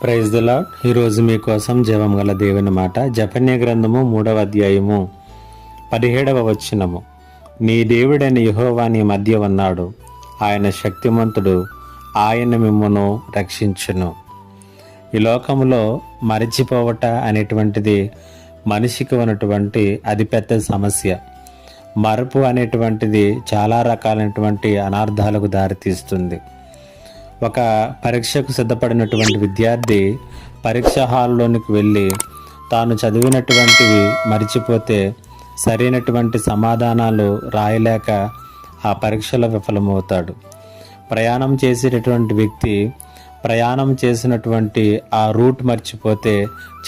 Praise the lord. ఈరోజు మీకోసం జీవం గల దేవుని మాట. జెఫన్యా గ్రంథము 3వ అధ్యాయము 17వ వచనము. నీ దేవుడైన యెహోవా నీ మధ్య ఉన్నాడు, ఆయన శక్తిమంతుడు, ఆయన మిమ్మును రక్షించును. ఈ లోకంలో మరిచిపోవట అనేటువంటిది మనిషికి ఉన్నటువంటి అతిపెద్ద సమస్య. మరపు అనేటువంటిది చాలా రకాలైనటువంటి అనార్థాలకు దారితీస్తుంది. ఒక పరీక్షకు సిద్ధపడినటువంటి విద్యార్థి పరీక్ష హాల్లోనికి వెళ్ళి తాను చదివినటువంటివి మరిచిపోతే సరైనటువంటి సమాధానాలు రాయలేక ఆ పరీక్షలో విఫలమవుతాడు. ప్రయాణం చేసేటటువంటి వ్యక్తి ప్రయాణం చేసినటువంటి ఆ రూట్ మర్చిపోతే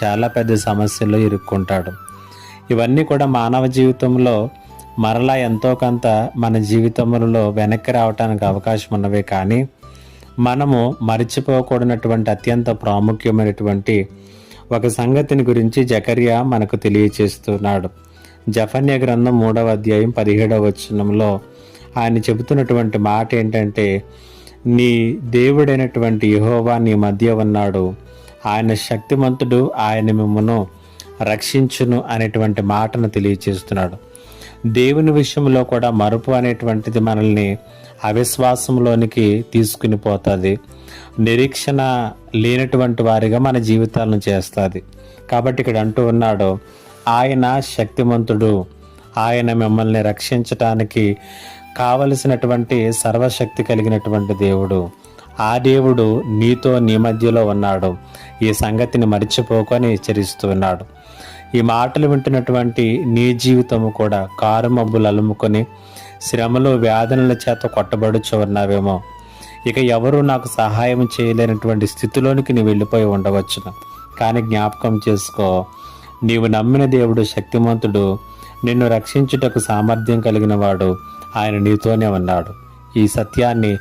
చాలా పెద్ద సమస్యలో ఇరుక్కుంటాడు. ఇవన్నీ కూడా మానవ జీవితంలో మరలా ఎంతో కొంత మన జీవితంలో వెనక్కి రావడానికి అవకాశం ఉన్నవే, కానీ మనము మరిచిపోకూడనటువంటి అత్యంత ప్రాముఖ్యమైనటువంటి ఒక సంగతిని గురించి జకర్యా మనకు తెలియచేస్తున్నాడు. జెఫన్యా గ్రంథం 3వ అధ్యాయం 17వ వచనంలో ఆయన చెబుతున్నటువంటి మాట ఏంటంటే, నీ దేవుడైనటువంటి యెహోవా నీ మధ్య ఉన్నాడు, ఆయన శక్తిమంతుడు, ఆయన మిమ్మును రక్షించును అనేటువంటి మాటను తెలియచేస్తున్నాడు. దేవుని విషయంలో కూడా మరుపు అనేటువంటిది మనల్ని అవిశ్వాసంలోనికి తీసుకుని పోతుంది. నిరీక్షణ లేనటువంటి వారిగా మన జీవితాలను చేస్తుంది. కాబట్టి ఇక్కడ అంటూ ఉన్నాడు, ఆయన శక్తిమంతుడు, ఆయన మిమ్మల్ని రక్షించటానికి కావలసినటువంటి సర్వశక్తి కలిగినటువంటి దేవుడు. ఆ దేవుడు నీతో నీ మధ్యలో ఉన్నాడు. ఈ సంగతిని మరిచిపోకొని హెచ్చరిస్తూ ఉన్నాడు. ఈ మాటలు వింటున్నటువంటి నీ జీవితము కూడా కారు మబ్బులు అలుముకొని శ్రమలు వ్యాధుల చేత కొట్టబడుచు ఉన్నావేమో. ఇక ఎవరు నాకు సహాయం చేయలేనటువంటి స్థితిలోనికి నీవు వెళ్ళిపోయి ఉండవచ్చును. కానీ జ్ఞాపకం చేసుకో, నీవు నమ్మిన దేవుడు శక్తిమంతుడు, నిన్ను రక్షించుటకు సామర్థ్యం కలిగిన వాడు, ఆయన నీతోనే ఉన్నాడు. ఈ సత్యాన్ని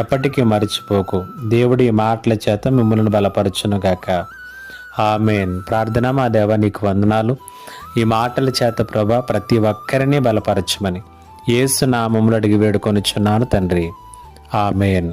ఎప్పటికీ మరిచిపోకు. దేవుడి ఈ మాటల చేత మిమ్మల్ని బలపరచునుగాక. ఆమేన్. ప్రార్థన. మా దేవా, నీకు వందనాలు. ఈ మాటల చేత ప్రభా ప్రతి ఒక్కరిని బలపరచమని యేసు నామములో అడిగి వేడుకొనుచున్నాను తండ్రి. ఆమేన్.